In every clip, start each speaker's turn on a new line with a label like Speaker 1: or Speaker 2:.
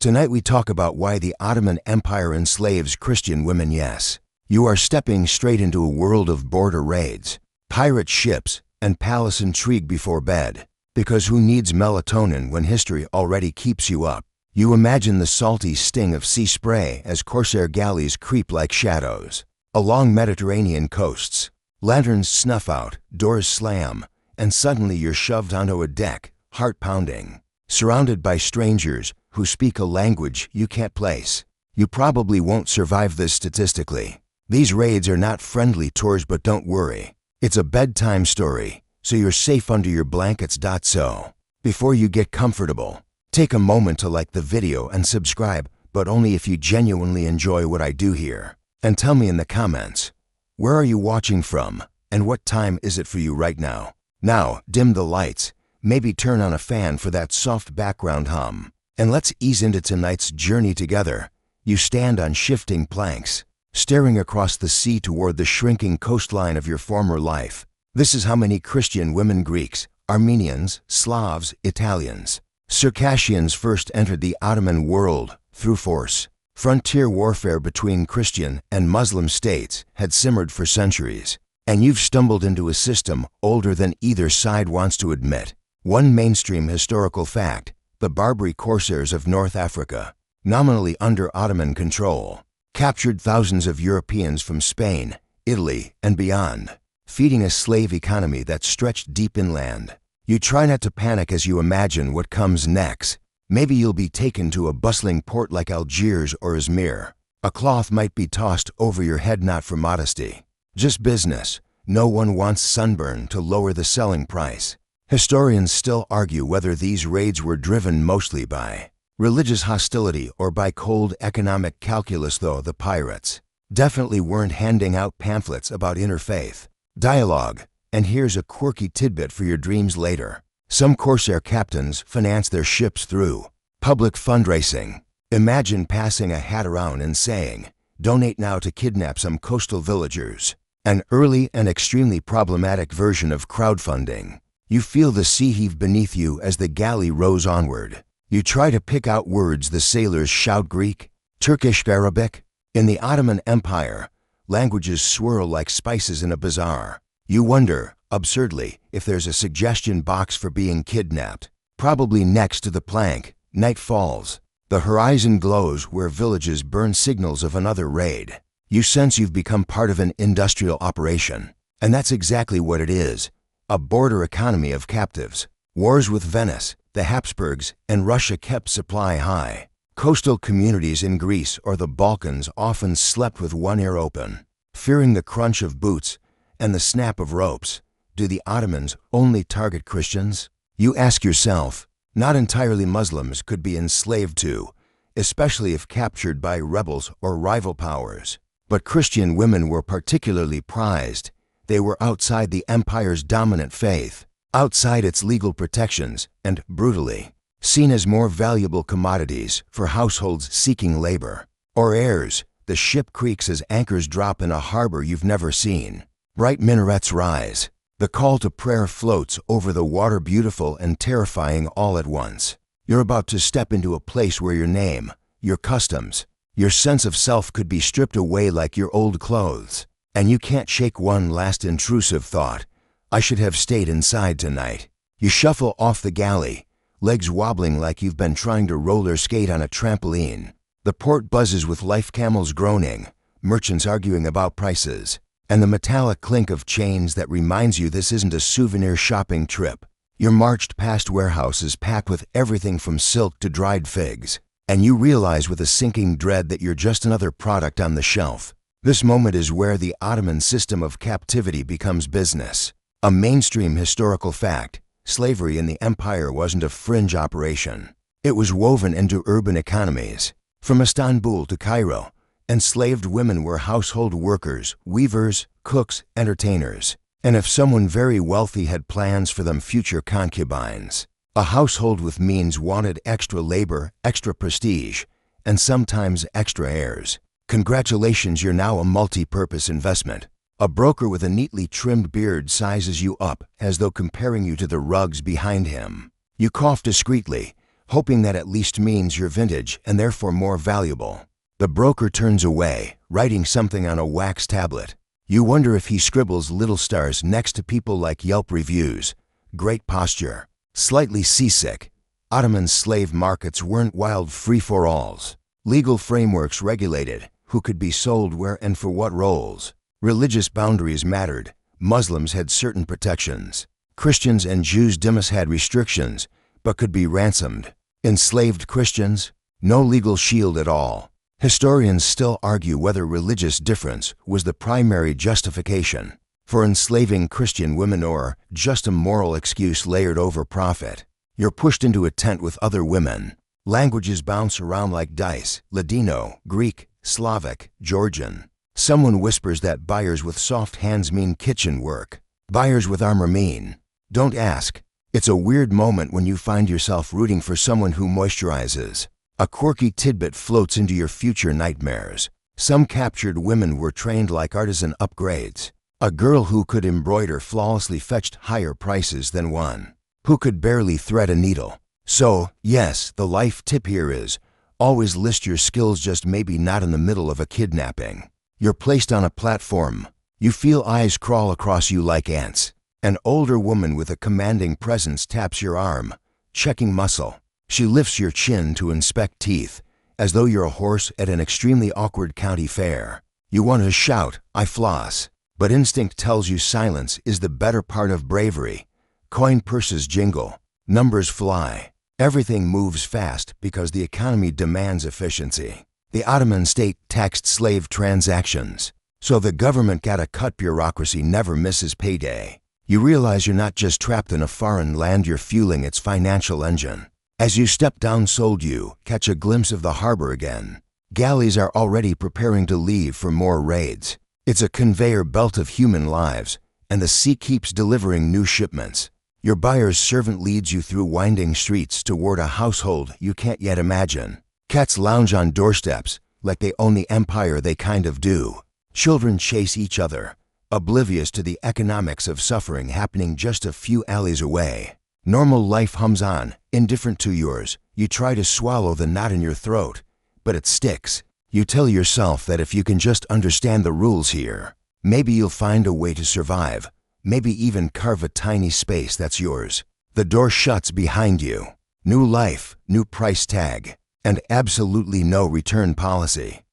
Speaker 1: Tonight we talk about why the Ottoman Empire enslaves Christian women. Yes, you are stepping straight into a world of border raids, pirate ships, and palace intrigue before bed. Because who needs melatonin when history already keeps you up? You imagine the salty sting of sea spray as corsair galleys creep like shadows along Mediterranean coasts. Lanterns snuff out, doors slam, and suddenly you're shoved onto a deck, heart pounding, surrounded by strangers who speak a language you can't place. You probably won't survive this statistically. These raids are not friendly tours, but don't worry. It's a bedtime story, so you're safe under your blankets. So, before you get comfortable, take a moment to like the video and subscribe, but only if you genuinely enjoy what I do here. And tell me in the comments, where are you watching from, and what time is it for you right now? Now, dim the lights, maybe turn on a fan for that soft background hum, and let's ease into tonight's journey together. You stand on shifting planks, staring across the sea toward the shrinking coastline of your former life. This is how many Christian women, Greeks, Armenians, Slavs, Italians, Circassians first entered the Ottoman world through force. Frontier warfare between Christian and Muslim states had simmered for centuries, and you've stumbled into a system older than either side wants to admit. One mainstream historical fact: the Barbary Corsairs of North Africa, nominally under Ottoman control, captured thousands of Europeans from Spain, Italy, and beyond, feeding a slave economy that stretched deep inland. You try not to panic as you imagine what comes next. Maybe you'll be taken to a bustling port like Algiers or Izmir. A cloth might be tossed over your head, not for modesty, just business. No one wants sunburn to lower the selling price. Historians still argue whether these raids were driven mostly by religious hostility or by cold economic calculus, though the pirates definitely weren't handing out pamphlets about interfaith dialogue. And here's a quirky tidbit for your dreams later. Some corsair captains finance their ships through public fundraising. Imagine passing a hat around and saying, "Donate now to kidnap some coastal villagers." An early and extremely problematic version of crowdfunding. You feel the sea heave beneath you as the galley rows onward. You try to pick out words the sailors shout: Greek, Turkish, Arabic. In the Ottoman Empire, languages swirl like spices in a bazaar. You wonder, absurdly, if there's a suggestion box for being kidnapped. Probably next to the plank. Night falls. The horizon glows where villages burn signals of another raid. You sense you've become part of an industrial operation. And that's exactly what it is. A border economy of captives. Wars with Venice, the Habsburgs, and Russia kept supply high. Coastal communities in Greece or the Balkans often slept with one ear open, fearing the crunch of boots and the snap of ropes. Do the Ottomans only target Christians? You ask yourself. Not entirely. Muslims could be enslaved too, especially if captured by rebels or rival powers. But Christian women were particularly prized. They were outside the empire's dominant faith, outside its legal protections, and brutally seen as more valuable commodities for households seeking labor. Or heirs. The ship creaks as anchors drop in a harbor you've never seen. Bright minarets rise. The call to prayer floats over the water, beautiful and terrifying all at once. You're about to step into a place where your name, your customs, your sense of self could be stripped away like your old clothes. And you can't shake one last intrusive thought: I should have stayed inside tonight. You shuffle off the galley, legs wobbling like you've been trying to roller skate on a trampoline. The port buzzes with life, camels groaning, merchants arguing about prices, and the metallic clink of chains that reminds you this isn't a souvenir shopping trip. You're marched past warehouses packed with everything from silk to dried figs, and you realize with a sinking dread that you're just another product on the shelf. This moment is where the Ottoman system of captivity becomes business. A mainstream historical fact: slavery in the empire wasn't a fringe operation. It was woven into urban economies. From Istanbul to Cairo, enslaved women were household workers, weavers, cooks, entertainers. And if someone very wealthy had plans for them, future concubines. A household with means wanted extra labor, extra prestige, and sometimes extra heirs. Congratulations, you're now a multi-purpose investment. A broker with a neatly trimmed beard sizes you up as though comparing you to the rugs behind him. You cough discreetly, hoping that at least means you're vintage and therefore more valuable. The broker turns away, writing something on a wax tablet. You wonder if he scribbles little stars next to people like Yelp reviews. Great posture. Slightly seasick. Ottoman slave markets weren't wild free-for-alls. Legal frameworks regulated who could be sold where and for what roles. Religious boundaries mattered. Muslims had certain protections. Christians and Jews had restrictions, but could be ransomed. Enslaved Christians? No legal shield at all. Historians still argue whether religious difference was the primary justification for enslaving Christian women or just a moral excuse layered over profit. You're pushed into a tent with other women. Languages bounce around like dice: Ladino, Greek, Slavic, Georgian. Someone whispers that buyers with soft hands mean kitchen work. Buyers with armor mean. Don't ask. It's a weird moment when you find yourself rooting for someone who moisturizes. A quirky tidbit floats into your future nightmares. Some captured women were trained like artisan upgrades. A girl who could embroider flawlessly fetched higher prices than one who could barely thread a needle. So, yes, the life tip here is, always list your skills, just maybe not in the middle of a kidnapping. You're placed on a platform. You feel eyes crawl across you like ants. An older woman with a commanding presence taps your arm, checking muscle. She lifts your chin to inspect teeth, as though you're a horse at an extremely awkward county fair. You want to shout, "I floss," but instinct tells you silence is the better part of bravery. Coin purses jingle. Numbers fly. Everything moves fast because the economy demands efficiency. The Ottoman state taxed slave transactions, so the government got a cut. Bureaucracy never misses payday. You realize you're not just trapped in a foreign land, you're fueling its financial engine. As you step down, you catch a glimpse of the harbor again. Galleys are already preparing to leave for more raids. It's a conveyor belt of human lives, and the sea keeps delivering new shipments. Your buyer's servant leads you through winding streets toward a household you can't yet imagine. Cats lounge on doorsteps like they own the empire they kind of do. Children chase each other, oblivious to the economics of suffering happening just a few alleys away. Normal life hums on, indifferent to yours. You try to swallow the knot in your throat, but it sticks. You tell yourself that if you can just understand the rules here, maybe you'll find a way to survive, maybe even carve a tiny space that's yours. The door shuts behind you. New life, new price tag, and absolutely no return policy.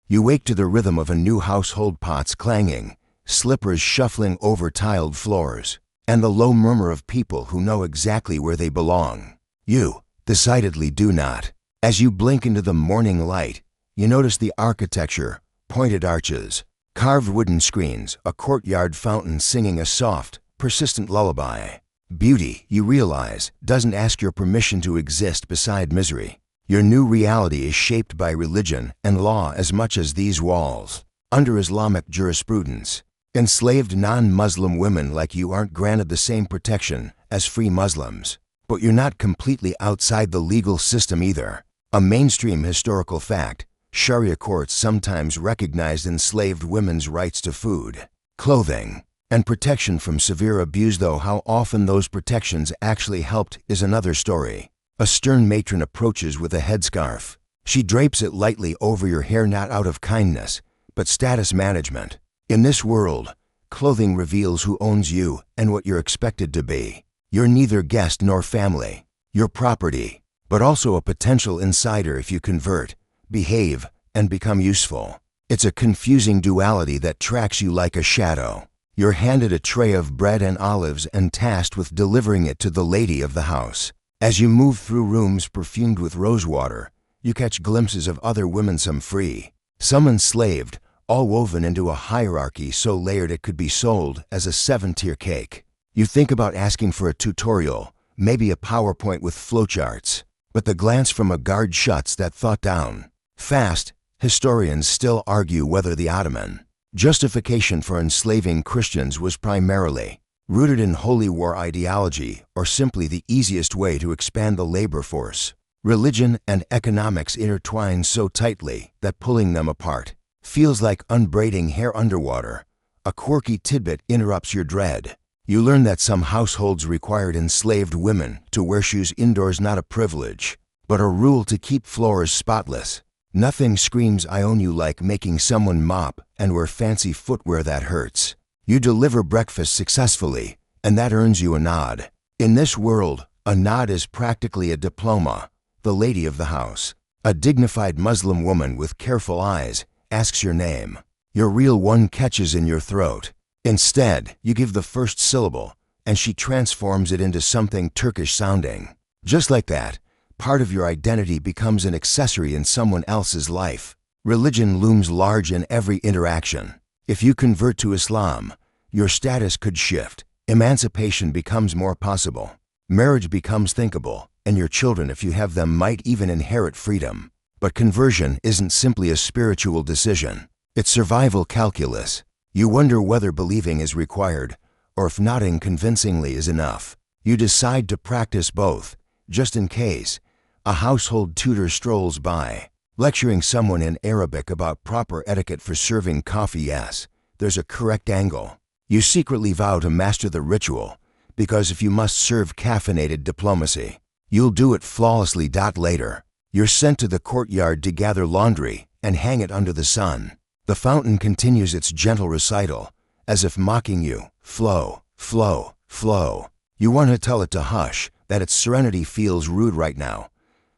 Speaker 1: You wake to the rhythm of a new household, pots clanging, slippers shuffling over tiled floors, and the low murmur of people who know exactly where they belong. You, decidedly, do not. As you blink into the morning light, you notice the architecture: pointed arches, carved wooden screens, a courtyard fountain singing a soft, persistent lullaby. Beauty, you realize, doesn't ask your permission to exist beside misery. Your new reality is shaped by religion and law as much as these walls. Under Islamic jurisprudence, enslaved non-Muslim women like you aren't granted the same protection as free Muslims. But you're not completely outside the legal system either. A mainstream historical fact: Sharia courts sometimes recognized enslaved women's rights to food, clothing, and protection from severe abuse, though how often those protections actually helped is another story. A stern matron approaches with a headscarf. She drapes it lightly over your hair, not out of kindness, but status management. In this world, clothing reveals who owns you and what you're expected to be. You're neither guest nor family. You're property, but also a potential insider if you convert, behave, and become useful. It's a confusing duality that tracks you like a shadow. You're handed a tray of bread and olives and tasked with delivering it to the lady of the house. As you move through rooms perfumed with rosewater, you catch glimpses of other women, some free, some enslaved, all woven into a hierarchy so layered it could be sold as a 7-tier cake. You think about asking for a tutorial, maybe a PowerPoint with flowcharts, but the glance from a guard shuts that thought down. Fast, historians still argue whether the Ottoman justification for enslaving Christians was primarily rooted in holy war ideology or simply the easiest way to expand the labor force. Religion and economics intertwine so tightly that pulling them apart feels like unbraiding hair underwater. A quirky tidbit interrupts your dread. You learn that some households required enslaved women to wear shoes indoors, not a privilege. but a rule to keep floors spotless. Nothing screams I own you like making someone mop and wear fancy footwear that hurts. You deliver breakfast successfully, and that earns you a nod. In this world, a nod is practically a diploma. The lady of the house, a dignified Muslim woman with careful eyes, asks your name. Your real one catches in your throat. Instead, you give the first syllable, and she transforms it into something Turkish-sounding. Just like that, part of your identity becomes an accessory in someone else's life. Religion looms large in every interaction. If you convert to Islam, your status could shift. Emancipation becomes more possible. Marriage becomes thinkable, and your children, if you have them, might even inherit freedom. But conversion isn't simply a spiritual decision. It's survival calculus. You wonder whether believing is required, or if nodding convincingly is enough. You decide to practice both, just in case. A household tutor strolls by, lecturing someone in Arabic about proper etiquette for serving coffee. Yes, there's a correct angle. You secretly vow to master the ritual, because if you must serve caffeinated diplomacy, you'll do it flawlessly. Later, you're sent to the courtyard to gather laundry and hang it under the sun. The fountain continues its gentle recital, as if mocking you. Flow, flow, flow. You want to tell it to hush, that its serenity feels rude right now.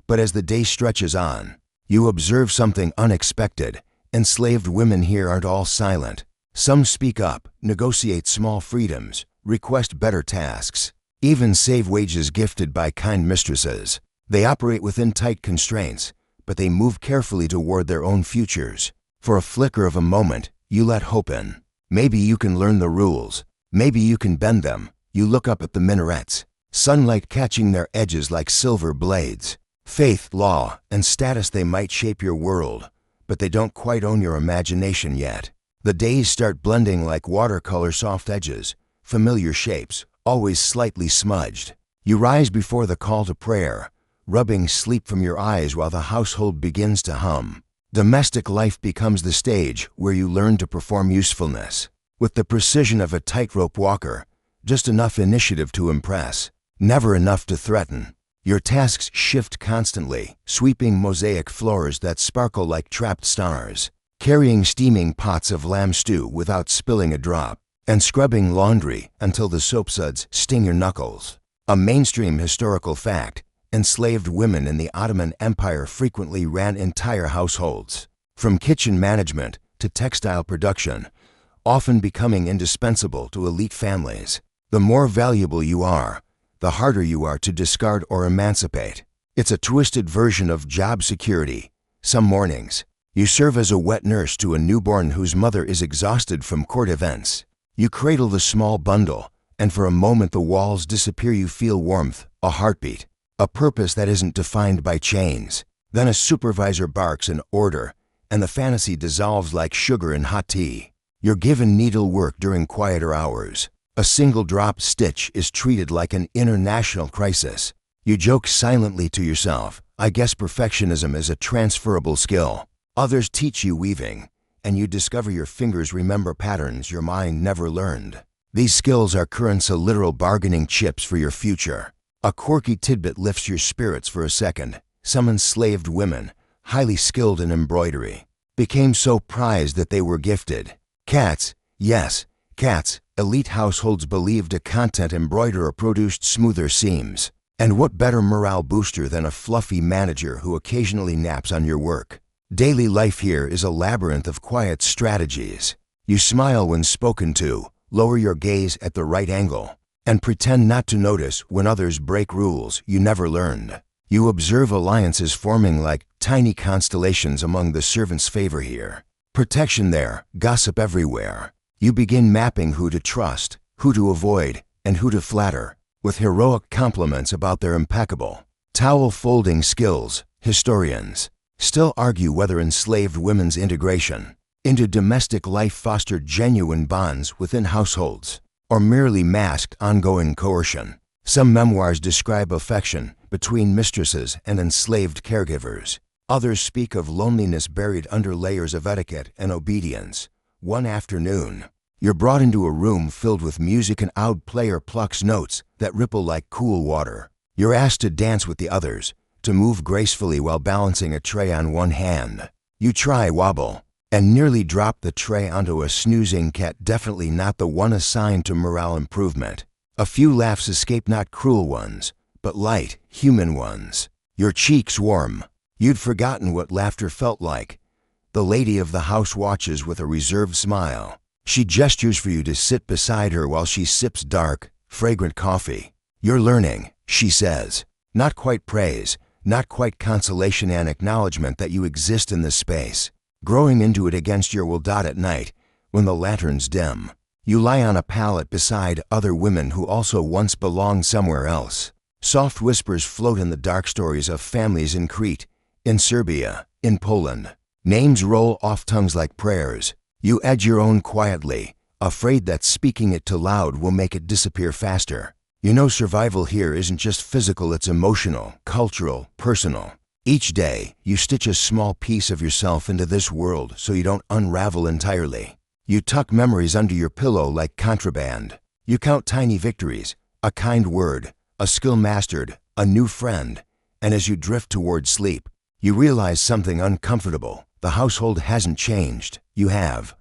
Speaker 1: But as the day stretches on, you observe something unexpected. Enslaved women here aren't all silent. Some speak up, negotiate small freedoms, request better tasks, even save wages gifted by kind mistresses. They operate within tight constraints, but they move carefully toward their own futures. For a flicker of a moment, you let hope in. Maybe you can learn the rules. Maybe you can bend them. You look up at the minarets, sunlight catching their edges like silver blades. Faith, law, and status, they might shape your world, but they don't quite own your imagination yet. The days start blending like watercolor soft edges, familiar shapes, always slightly smudged. You rise before the call to prayer, rubbing sleep from your eyes while the household begins to hum. Domestic life becomes the stage where you learn to perform usefulness. With the precision of a tightrope walker, just enough initiative to impress, never enough to threaten. Your tasks shift constantly, sweeping mosaic floors that sparkle like trapped stars, carrying steaming pots of lamb stew without spilling a drop, and scrubbing laundry until the soap suds sting your knuckles. A mainstream historical fact: enslaved women in the Ottoman Empire frequently ran entire households, from kitchen management to textile production, often becoming indispensable to elite families. The more valuable you are, the harder you are to discard or emancipate. It's a twisted version of job security. Some mornings, you serve as a wet nurse to a newborn whose mother is exhausted from court events. You cradle the small bundle, and for a moment the walls disappear. You feel warmth, a heartbeat, a purpose that isn't defined by chains. Then a supervisor barks an order, and the fantasy dissolves like sugar in hot tea. You're given needlework during quieter hours. A single drop stitch is treated like an international crisis. You joke silently to yourself, I guess perfectionism is a transferable skill. Others teach you weaving, and you discover your fingers remember patterns your mind never learned. These skills are currents, literal bargaining chips for your future. A quirky tidbit lifts your spirits for a second. Some enslaved women, highly skilled in embroidery, became so prized that they were gifted. Cats, yes, cats. Elite households believed a content embroiderer produced smoother seams. And what better morale booster than a fluffy manager who occasionally naps on your work? Daily life here is a labyrinth of quiet strategies. You smile when spoken to, lower your gaze at the right angle, and pretend not to notice when others break rules you never learned. You observe alliances forming like tiny constellations among the servants' favor here. Protection there, gossip everywhere. You begin mapping who to trust, who to avoid, and who to flatter, with heroic compliments about their impeccable towel folding skills. Historians still argue whether enslaved women's integration into domestic life fostered genuine bonds within households, or merely masked ongoing coercion. Some memoirs describe affection between mistresses and enslaved caregivers. Others speak of loneliness buried under layers of etiquette and obedience. One afternoon, you're brought into a room filled with music. An oud player plucks notes that ripple like cool water. You're asked to dance with the others, to move gracefully while balancing a tray on one hand. You try wobble, and nearly drop the tray onto a snoozing cat, definitely not the one assigned to morale improvement. A few laughs escape, not cruel ones, but light, human ones. Your cheeks warm. You'd forgotten what laughter felt like. The lady of the house watches with a reserved smile. She gestures for you to sit beside her while she sips dark, fragrant coffee. You're learning, she says. Not quite praise, not quite consolation, and acknowledgement that you exist in this space. Growing into it against your will. At night, when the lanterns dim, you lie on a pallet beside other women who also once belonged somewhere else. Soft whispers float in the dark, stories of families in Crete, in Serbia, in Poland. Names roll off tongues like prayers. You edge your own quietly, afraid that speaking it too loud will make it disappear faster. You know survival here isn't just physical, it's emotional, cultural, personal. Each day, you stitch a small piece of yourself into this world so you don't unravel entirely. You tuck memories under your pillow like contraband. You count tiny victories, a kind word, a skill mastered, a new friend. And as you drift toward sleep, you realize something uncomfortable. The household hasn't changed. You have.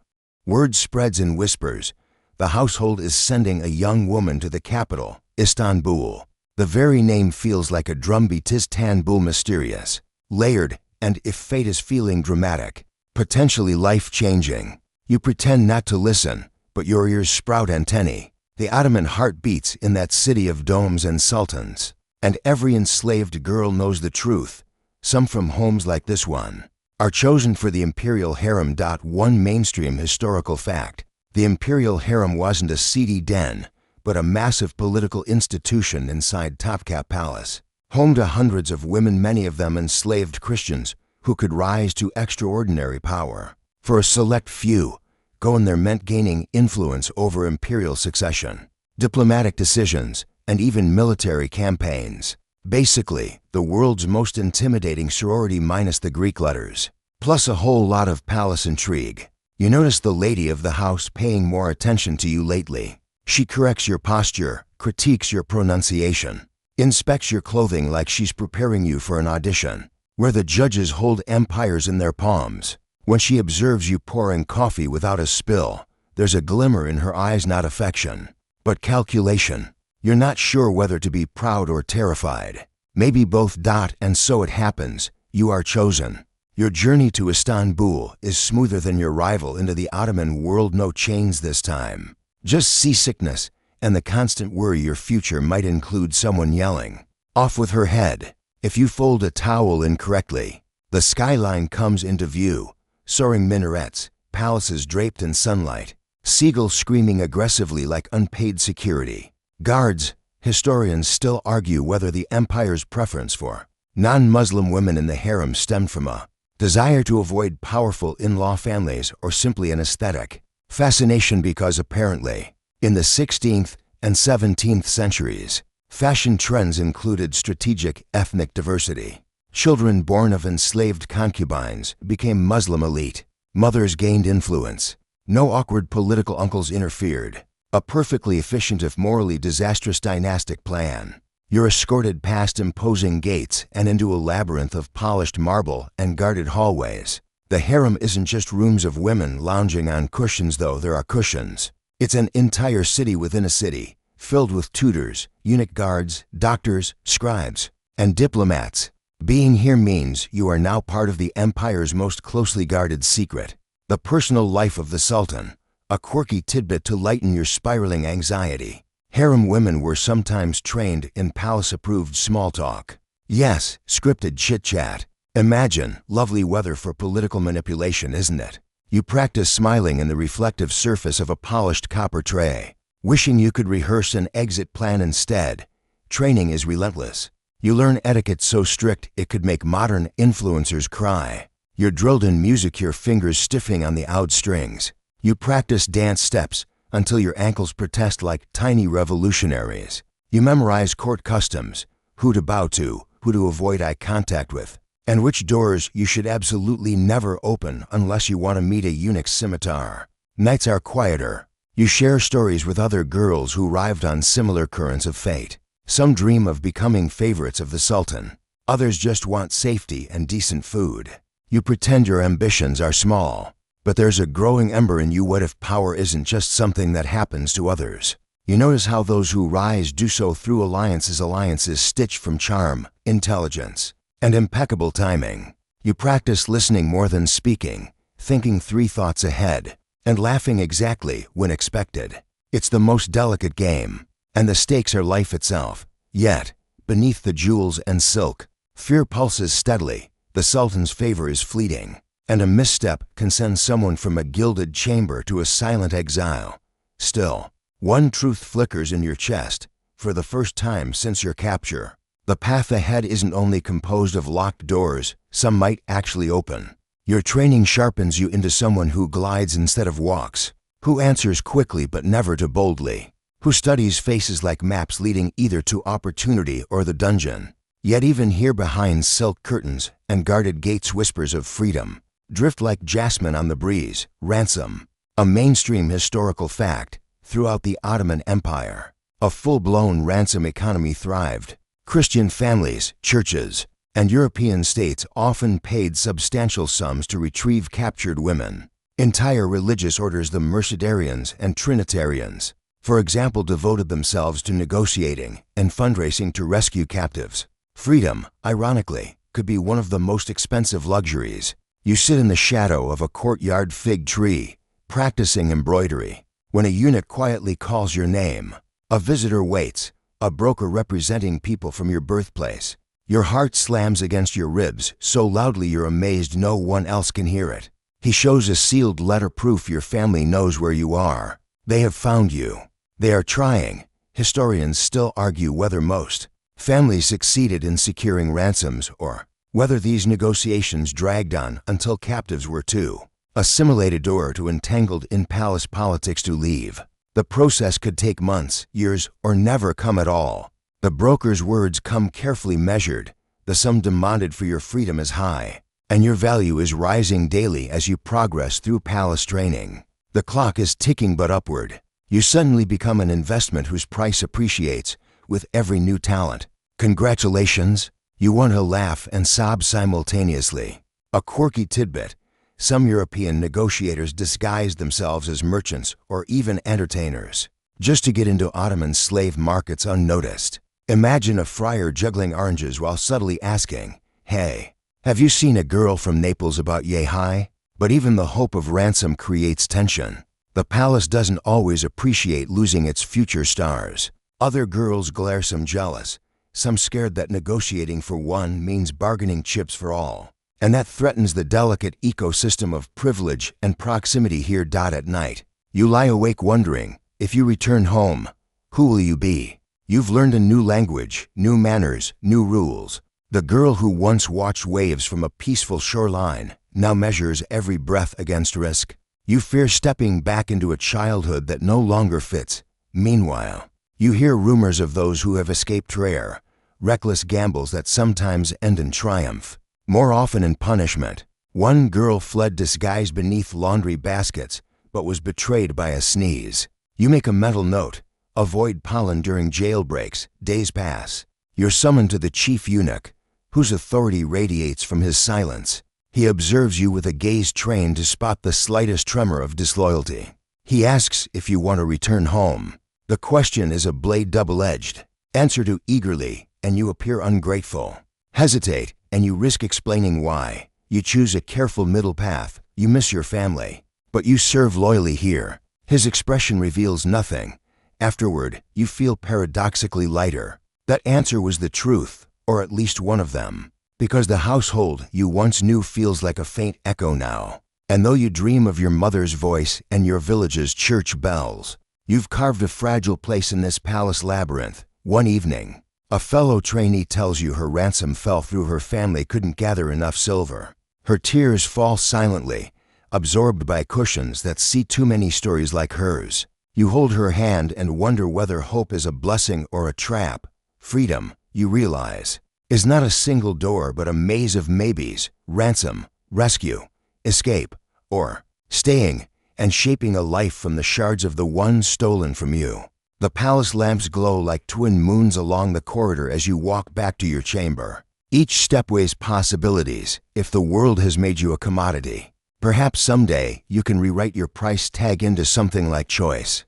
Speaker 1: Word spreads in whispers. The household is sending a young woman to the capital, Istanbul. The very name feels like a drumbeat. Istanbul, mysterious, layered, and, if fate is feeling dramatic, potentially life-changing. You pretend not to listen, but your ears sprout antennae. The Ottoman heart beats in that city of domes and sultans. And every enslaved girl knows the truth. Some from homes like this one are chosen for the imperial harem. One mainstream historical fact: the imperial harem wasn't a seedy den, but a massive political institution inside Topkapi Palace, home to hundreds of women, many of them enslaved Christians, who could rise to extraordinary power. For a select few, going there meant gaining influence over imperial succession, diplomatic decisions, and even military campaigns. Basically, the world's most intimidating sorority minus the Greek letters, plus a whole lot of palace intrigue. You notice the lady of the house paying more attention to you lately. She corrects your posture, critiques your pronunciation, inspects your clothing like she's preparing you for an audition, where the judges hold empires in their palms. When she observes you pouring coffee without a spill, there's a glimmer in her eyes, not affection, but calculation. You're not sure whether to be proud or terrified. Maybe both. And so it happens, you are chosen. Your journey to Istanbul is smoother than your arrival into the Ottoman world. No chains this time. Just seasickness and the constant worry your future might include someone yelling, "Off with her head," if you fold a towel incorrectly. The skyline comes into view. Soaring minarets, palaces draped in sunlight, seagulls screaming aggressively like unpaid security. Guards. Historians still argue whether the empire's preference for non-Muslim women in the harem stemmed from a desire to avoid powerful in-law families or simply an aesthetic fascination, because apparently, in the 16th and 17th centuries, fashion trends included strategic ethnic diversity. Children born of enslaved concubines became Muslim elite. Mothers gained influence. No awkward political uncles interfered. A perfectly efficient, if morally disastrous, dynastic plan. You're escorted past imposing gates and into a labyrinth of polished marble and guarded hallways. The harem isn't just rooms of women lounging on cushions, though there are cushions. It's an entire city within a city, filled with tutors, eunuch guards, doctors, scribes, and diplomats. Being here means you are now part of the empire's most closely guarded secret, the personal life of the sultan. A quirky tidbit to lighten your spiraling anxiety: harem women were sometimes trained in palace-approved small talk. Yes, scripted chit-chat. Imagine lovely weather for political manipulation, isn't it? You practice smiling in the reflective surface of a polished copper tray, wishing you could rehearse an exit plan instead. Training is relentless. You learn etiquette so strict it could make modern influencers cry. You're drilled in music, your fingers stiffening on the oud strings. You practice dance steps until your ankles protest like tiny revolutionaries. You memorize court customs, who to bow to, who to avoid eye contact with, and which doors you should absolutely never open unless you want to meet a eunuch's scimitar. Nights are quieter. You share stories with other girls who arrived on similar currents of fate. Some dream of becoming favorites of the sultan. Others just want safety and decent food. You pretend your ambitions are small, but there's a growing ember in you. What if power isn't just something that happens to others? You notice how those who rise do so through alliances stitched from charm, intelligence, and impeccable timing. You practice listening more than speaking, thinking 3 thoughts ahead, and laughing exactly when expected. It's the most delicate game, and the stakes are life itself. Yet, beneath the jewels and silk, fear pulses steadily. The Sultan's favor is fleeting, and a misstep can send someone from a gilded chamber to a silent exile. Still, one truth flickers in your chest. For the first time since your capture, the path ahead isn't only composed of locked doors, some might actually open. Your training sharpens you into someone who glides instead of walks, who answers quickly but never too boldly, who studies faces like maps leading either to opportunity or the dungeon. Yet even here behind silk curtains and guarded gates, whispers of freedom drift like jasmine on the breeze. Ransom, a mainstream historical fact. Throughout the Ottoman Empire, a full-blown ransom economy thrived. Christian families, churches, and European states often paid substantial sums to retrieve captured women. Entire religious orders, the Mercedarians and Trinitarians, for example, devoted themselves to negotiating and fundraising to rescue captives. Freedom, ironically, could be one of the most expensive luxuries. You sit in the shadow of a courtyard fig tree, practicing embroidery, when a eunuch quietly calls your name. A visitor waits, a broker representing people from your birthplace. Your heart slams against your ribs so loudly you're amazed no one else can hear it. He shows a sealed letter, proof your family knows where you are. They have found you. They are trying. Historians still argue whether most families succeeded in securing ransoms or whether these negotiations dragged on until captives were too assimilated or too entangled in palace politics to leave. The process could take months, years, or never come at all. The broker's words come carefully measured. The sum demanded for your freedom is high, and your value is rising daily as you progress through palace training. The clock is ticking but upward. You suddenly become an investment whose price appreciates with every new talent. Congratulations! You want to laugh and sob simultaneously. A quirky tidbit: some European negotiators disguised themselves as merchants or even entertainers, just to get into Ottoman slave markets unnoticed. Imagine a friar juggling oranges while subtly asking, "Hey, have you seen a girl from Naples about yay high?" But even the hope of ransom creates tension. The palace doesn't always appreciate losing its future stars. Other girls glare, some jealous, some scared that negotiating for one means bargaining chips for all. And that threatens the delicate ecosystem of privilege and proximity here. At night, you lie awake wondering, if you return home, who will you be? You've learned a new language, new manners, new rules. The girl who once watched waves from a peaceful shoreline now measures every breath against risk. You fear stepping back into a childhood that no longer fits. Meanwhile, you hear rumors of those who have escaped rare, reckless gambles that sometimes end in triumph, more often in punishment. One girl fled disguised beneath laundry baskets, but was betrayed by a sneeze. You make a mental note: avoid pollen during jailbreaks. Days pass. You're summoned to the chief eunuch, whose authority radiates from his silence. He observes you with a gaze trained to spot the slightest tremor of disloyalty. He asks if you want to return home. The question is a blade, double-edged. Answer too eagerly, and you appear ungrateful. Hesitate, and you risk explaining why. You choose a careful middle path. You miss your family, but you serve loyally here. His expression reveals nothing. Afterward, you feel paradoxically lighter. That answer was the truth, or at least one of them, because the household you once knew feels like a faint echo now. And though you dream of your mother's voice and your village's church bells, you've carved a fragile place in this palace labyrinth. One evening, a fellow trainee tells you her ransom fell through. Her family couldn't gather enough silver. Her tears fall silently, absorbed by cushions that see too many stories like hers. You hold her hand and wonder whether hope is a blessing or a trap. Freedom, you realize, is not a single door but a maze of maybes: ransom, rescue, escape, or staying and shaping a life from the shards of the one stolen from you. The palace lamps glow like twin moons along the corridor as you walk back to your chamber. Each step weighs possibilities if the world has made you a commodity. Perhaps someday you can rewrite your price tag into something like choice.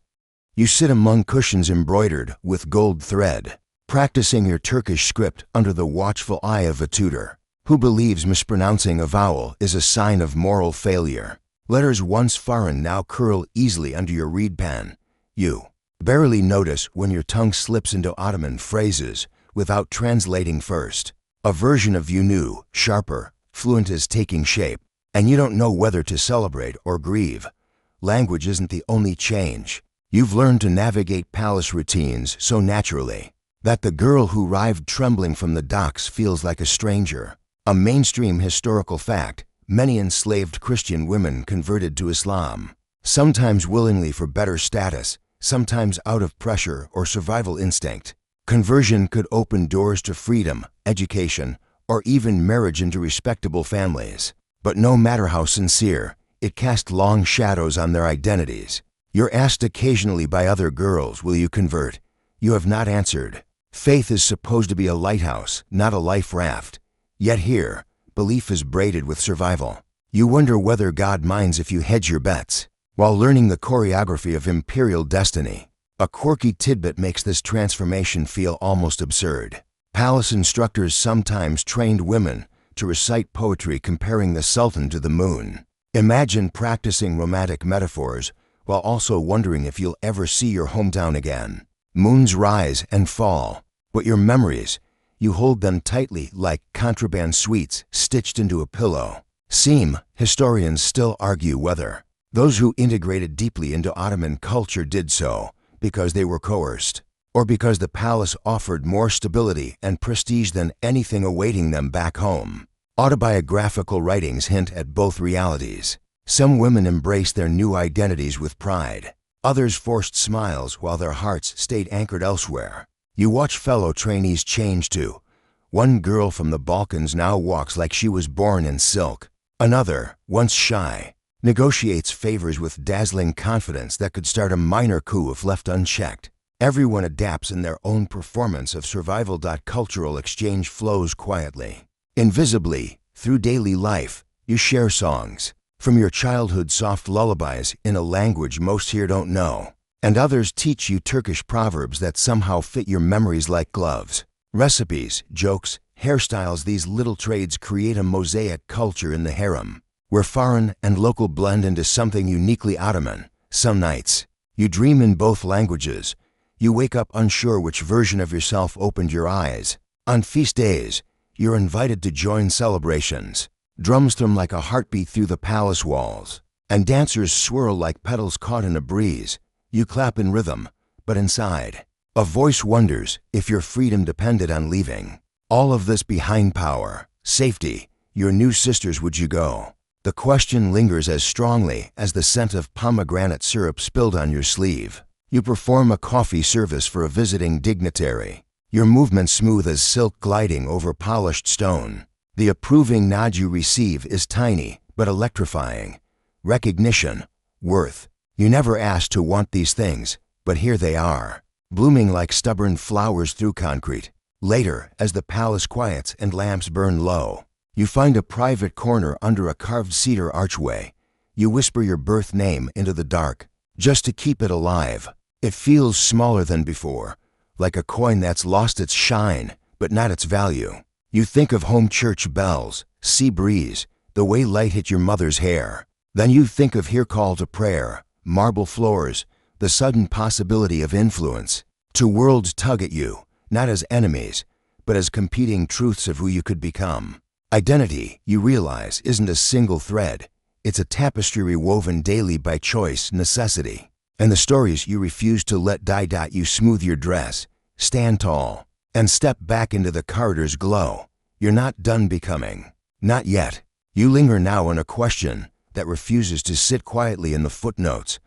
Speaker 1: You sit among cushions embroidered with gold thread, practicing your Turkish script under the watchful eye of a tutor who believes mispronouncing a vowel is a sign of moral failure. Letters once foreign now curl easily under your reed pen. You barely notice when your tongue slips into Ottoman phrases without translating first. A version of you new, sharper, fluent is taking shape, and you don't know whether to celebrate or grieve. Language isn't the only change. You've learned to navigate palace routines so naturally that the girl who arrived trembling from the docks feels like a stranger. A mainstream historical fact, many enslaved Christian women converted to Islam, sometimes willingly for better status, sometimes out of pressure or survival instinct. Conversion could open doors to freedom, education, or even marriage into respectable families. But no matter how sincere, it cast long shadows on their identities. You're asked occasionally by other girls, will you convert? You have not answered. Faith is supposed to be a lighthouse, not a life raft. Yet here, belief is braided with survival. You wonder whether God minds if you hedge your bets. While learning the choreography of imperial destiny, a quirky tidbit makes this transformation feel almost absurd. Palace instructors sometimes trained women to recite poetry comparing the Sultan to the moon. Imagine practicing romantic metaphors while also wondering if you'll ever see your hometown again. Moons rise and fall, but your memories, you hold them tightly like contraband sweets stitched into a pillow. Historians still argue whether those who integrated deeply into Ottoman culture did so because they were coerced, or because the palace offered more stability and prestige than anything awaiting them back home. Autobiographical writings hint at both realities. Some women embraced their new identities with pride. Others forced smiles while their hearts stayed anchored elsewhere. You watch fellow trainees change too. One girl from the Balkans now walks like she was born in silk. Another, once shy, negotiates favors with dazzling confidence that could start a minor coup if left unchecked. Everyone adapts in their own performance of survival. Cultural exchange flows quietly. Invisibly, through daily life, you share songs. From your childhood soft lullabies in a language most here don't know. And others teach you Turkish proverbs that somehow fit your memories like gloves. Recipes, jokes, hairstyles, these little trades create a mosaic culture in the harem, where foreign and local blend into something uniquely Ottoman. Some nights, you dream in both languages. You wake up unsure which version of yourself opened your eyes. On feast days, you're invited to join celebrations. Drums thrum like a heartbeat through the palace walls, and dancers swirl like petals caught in a breeze. You clap in rhythm, but inside, a voice wonders if your freedom depended on leaving. All of this behind power, safety, your new sisters, would you go? The question lingers as strongly as the scent of pomegranate syrup spilled on your sleeve. You perform a coffee service for a visiting dignitary, your movement smooth as silk gliding over polished stone. The approving nod you receive is tiny but electrifying. Recognition, worth. You never asked to want these things, but here they are, blooming like stubborn flowers through concrete. Later, as the palace quiets and lamps burn low, you find a private corner under a carved cedar archway. You whisper your birth name into the dark, just to keep it alive. It feels smaller than before, like a coin that's lost its shine, but not its value. You think of home church bells, sea breeze, the way light hit your mother's hair. Then you think of here call to prayer, marble floors, the sudden possibility of influence. Two worlds tug at you, not as enemies, but as competing truths of who you could become. Identity, you realize, isn't a single thread. It's a tapestry woven daily by choice, necessity. And the stories you refuse to let die. You smooth your dress, stand tall, and step back into the corridor's glow. You're not done becoming. Not yet. You linger now on a question that refuses to sit quietly in the footnotes.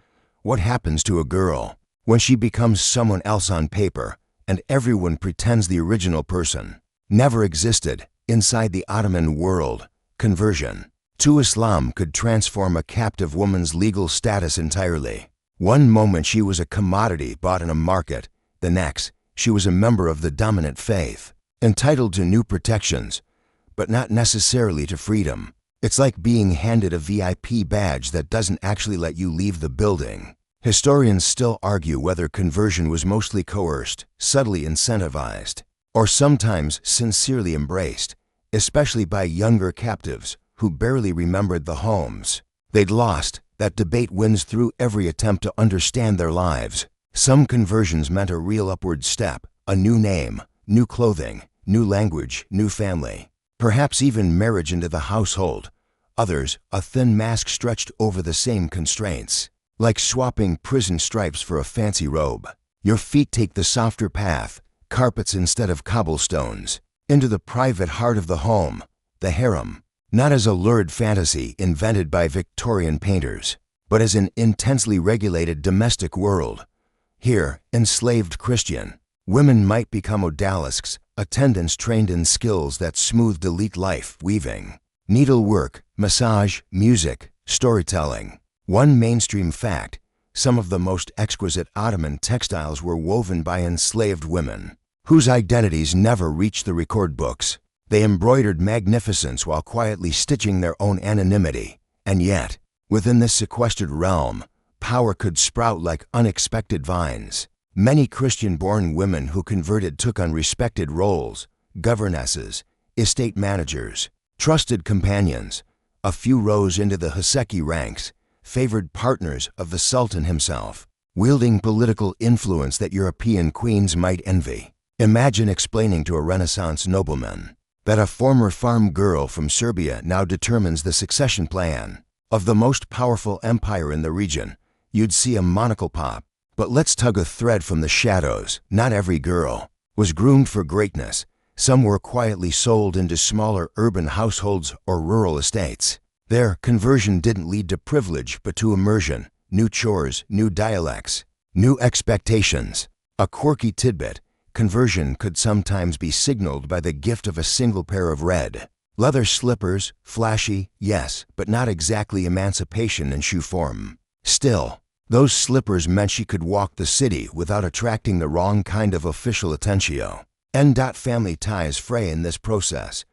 Speaker 1: What happens to a girl when she becomes someone else on paper and everyone pretends the original person never existed? Inside the Ottoman world, conversion to Islam could transform a captive woman's legal status entirely. One moment she was a commodity bought in a market, the next she was a member of the dominant faith, entitled to new protections, but not necessarily to freedom. It's like being handed a VIP badge that doesn't actually let you leave the building. Historians still argue whether conversion was mostly coerced, subtly incentivized, or sometimes sincerely embraced, especially by younger captives who barely remembered the homes they'd lost. That debate wins through every attempt to understand their lives. Some conversions meant a real upward step, a new name, new clothing, new language, new family, perhaps even marriage into the household. Others, a thin mask stretched over the same constraints. Like swapping prison stripes for a fancy robe. Your feet take the softer path, carpets instead of cobblestones, into the private heart of the home, the harem, not as a lurid fantasy invented by Victorian painters, but as an intensely regulated domestic world. Here, enslaved Christian women might become odalisques, attendants trained in skills that smoothed elite life: weaving, needlework, massage, music, storytelling. One mainstream fact: some of the most exquisite Ottoman textiles were woven by enslaved women, whose identities never reached the record books. They embroidered magnificence while quietly stitching their own anonymity. And yet, within this sequestered realm, power could sprout like unexpected vines. Many Christian-born women who converted took on respected roles: governesses, estate managers, trusted companions. A few rose into the Haseki ranks, favored partners of the Sultan himself, wielding political influence that European queens might envy. Imagine explaining to a Renaissance nobleman that a former farm girl from Serbia now determines the succession plan of the most powerful empire in the region. You'd see a monocle pop. But let's tug a thread from the shadows. Not every girl was groomed for greatness. Some were quietly sold into smaller urban households or rural estates. Their conversion didn't lead to privilege but to immersion, new chores, new dialects, new expectations. A quirky tidbit: conversion could sometimes be signaled by the gift of a single pair of red leather slippers, flashy, yes, but not exactly emancipation in shoe form. Still, those slippers meant she could walk the city without attracting the wrong kind of official attention. Family ties fray in this process.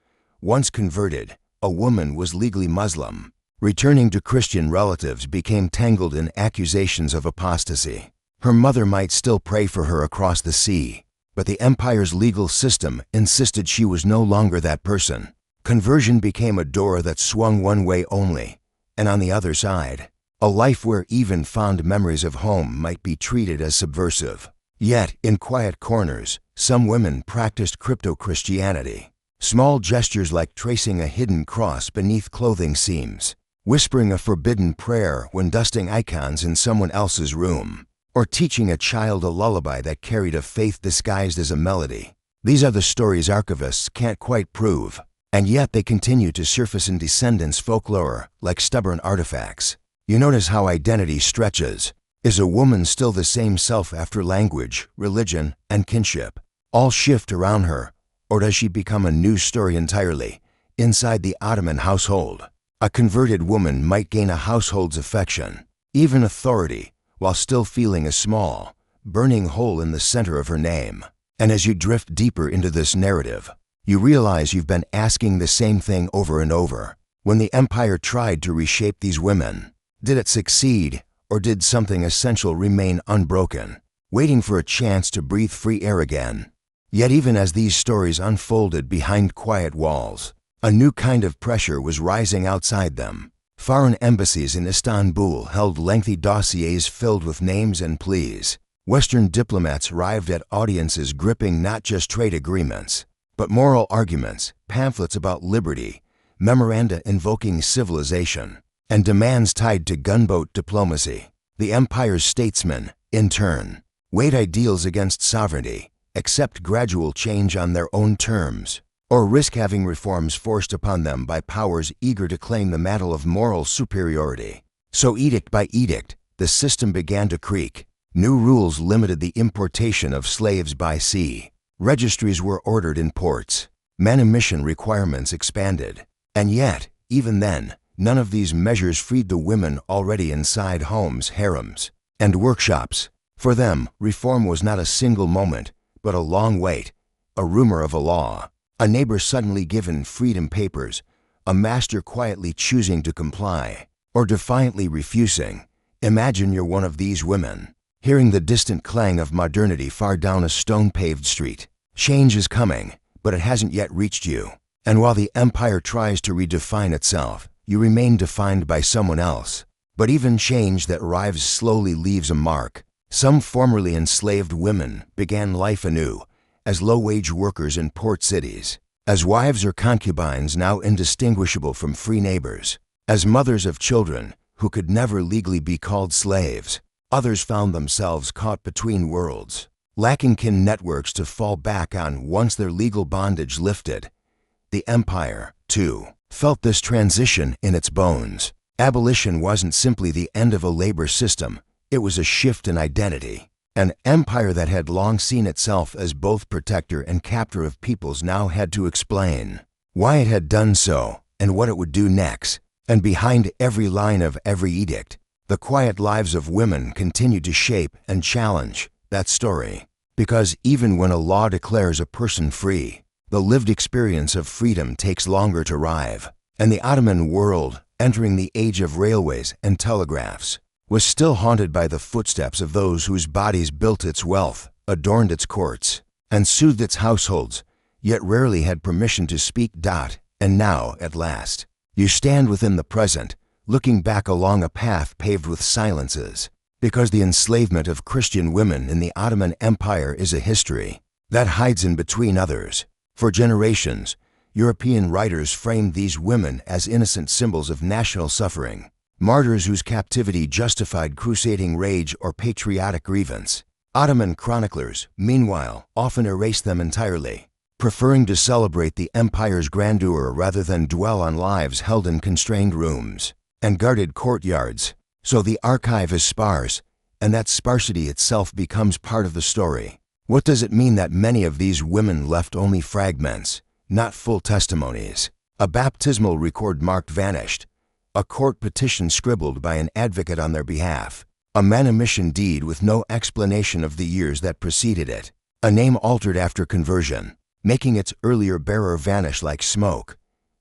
Speaker 1: Once converted, a woman was legally Muslim. Returning to Christian relatives became tangled in accusations of apostasy. Her mother might still pray for her across the sea, but the empire's legal system insisted she was no longer that person. Conversion became a door that swung one way only, and on the other side, a life where even fond memories of home might be treated as subversive. Yet, in quiet corners, some women practiced crypto-Christianity. Small gestures like tracing a hidden cross beneath clothing seams, whispering a forbidden prayer when dusting icons in someone else's room, or teaching a child a lullaby that carried a faith disguised as a melody. These are the stories archivists can't quite prove, and yet they continue to surface in descendants' folklore like stubborn artifacts. You notice how identity stretches. Is a woman still the same self after language, religion, and kinship all shift around her? Or does she become a new story entirely? Inside the Ottoman household, a converted woman might gain a household's affection, even authority, while still feeling a small, burning hole in the center of her name. And as you drift deeper into this narrative, you realize you've been asking the same thing over and over. When the empire tried to reshape these women, did it succeed, or did something essential remain unbroken, waiting for a chance to breathe free air again? Yet even as these stories unfolded behind quiet walls, a new kind of pressure was rising outside them. Foreign embassies in Istanbul held lengthy dossiers filled with names and pleas. Western diplomats arrived at audiences gripping not just trade agreements, but moral arguments, pamphlets about liberty, memoranda invoking civilization, and demands tied to gunboat diplomacy. The empire's statesmen, in turn, weighed ideals against sovereignty, accept gradual change on their own terms, or risk having reforms forced upon them by powers eager to claim the mantle of moral superiority. So edict by edict, the system began to creak. New rules limited the importation of slaves by sea. Registries were ordered in ports. Manumission requirements expanded. And yet, even then, none of these measures freed the women already inside homes, harems, and workshops. For them, reform was not a single moment, but a long wait, a rumor of a law. A neighbor suddenly given freedom papers, a master quietly choosing to comply, or defiantly refusing. Imagine you're one of these women, hearing the distant clang of modernity far down a stone-paved street. Change is coming, but it hasn't yet reached you. And while the empire tries to redefine itself, you remain defined by someone else. But even change that arrives slowly leaves a mark. Some formerly enslaved women began life anew as low-wage workers in port cities, as wives or concubines now indistinguishable from free neighbors, as mothers of children who could never legally be called slaves. Others found themselves caught between worlds, lacking kin networks to fall back on once their legal bondage lifted. The empire, too, felt this transition in its bones. Abolition wasn't simply the end of a labor system, it was a shift in identity. An empire that had long seen itself as both protector and captor of peoples now had to explain why it had done so and what it would do next. And behind every line of every edict, the quiet lives of women continued to shape and challenge that story. Because even when a law declares a person free, the lived experience of freedom takes longer to arrive. And the Ottoman world, entering the age of railways and telegraphs, was still haunted by the footsteps of those whose bodies built its wealth, adorned its courts, and soothed its households, yet rarely had permission to speak. And now, at last, you stand within the present, looking back along a path paved with silences, because the enslavement of Christian women in the Ottoman Empire is a history that hides in between others. For generations, European writers framed these women as innocent symbols of national suffering, martyrs whose captivity justified crusading rage or patriotic grievance. Ottoman chroniclers, meanwhile, often erased them entirely, preferring to celebrate the empire's grandeur rather than dwell on lives held in constrained rooms and guarded courtyards. So the archive is sparse, and that sparsity itself becomes part of the story. What does it mean that many of these women left only fragments, not full testimonies? A baptismal record marked vanished, a court petition scribbled by an advocate on their behalf, a manumission deed with no explanation of the years that preceded it, a name altered after conversion, making its earlier bearer vanish like smoke.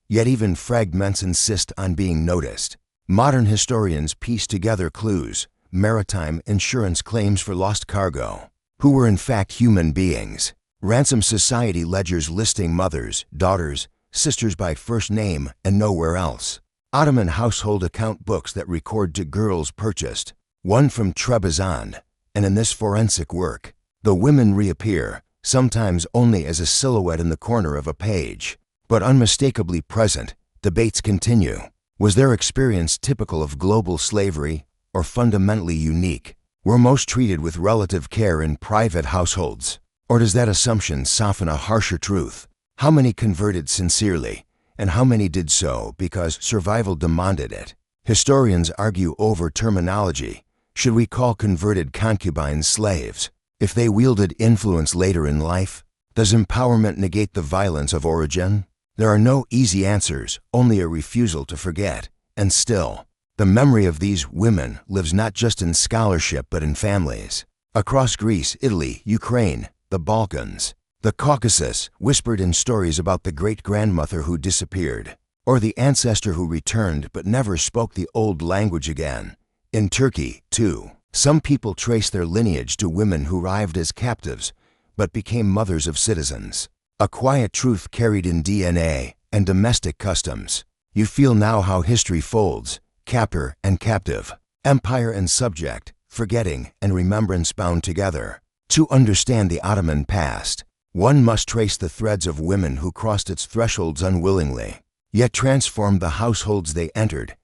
Speaker 1: Yet even fragments insist on being noticed. Modern historians piece together clues, maritime insurance claims for lost cargo, who were in fact human beings, ransom society ledgers listing mothers, daughters, sisters by first name and nowhere else, Ottoman household account books that record to girls purchased, one from Trebizond, and in this forensic work, the women reappear, sometimes only as a silhouette in the corner of a page, but unmistakably present. Debates continue. Was their experience typical of global slavery or fundamentally unique? Were most treated with relative care in private households? Or does that assumption soften a harsher truth? How many converted sincerely, and how many did so because survival demanded it? Historians argue over terminology. Should we call converted concubines slaves if they wielded influence later in life? Does empowerment negate the violence of origin? There are no easy answers, only a refusal to forget. And still, the memory of these women lives not just in scholarship but in families. Across Greece, Italy, Ukraine, the Balkans, the Caucasus, whispered in stories about the great-grandmother who disappeared, or the ancestor who returned but never spoke the old language again. In Turkey, too, some people trace their lineage to women who arrived as captives but became mothers of citizens. A quiet truth carried in DNA and domestic customs. You feel now how history folds, captor and captive, empire and subject, forgetting and remembrance bound together. To understand the Ottoman past, one must trace the threads of women who crossed its thresholds unwillingly, yet transformed the households they entered.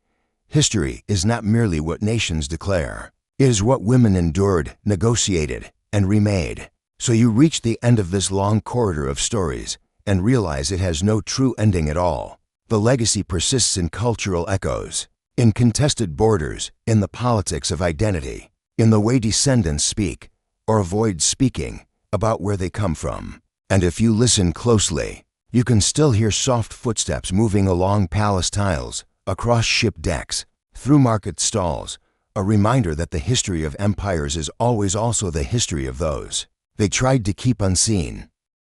Speaker 1: History is not merely what nations declare. It is what women endured, negotiated, and remade. So you reach the end of this long corridor of stories and realize it has no true ending at all. The legacy persists in cultural echoes, in contested borders, in the politics of identity, in the way descendants speak or avoid speaking about where they come from. And if you listen closely, you can still hear soft footsteps moving along palace tiles, across ship decks, through market stalls, a reminder that the history of empires is always also the history of those they tried to keep unseen.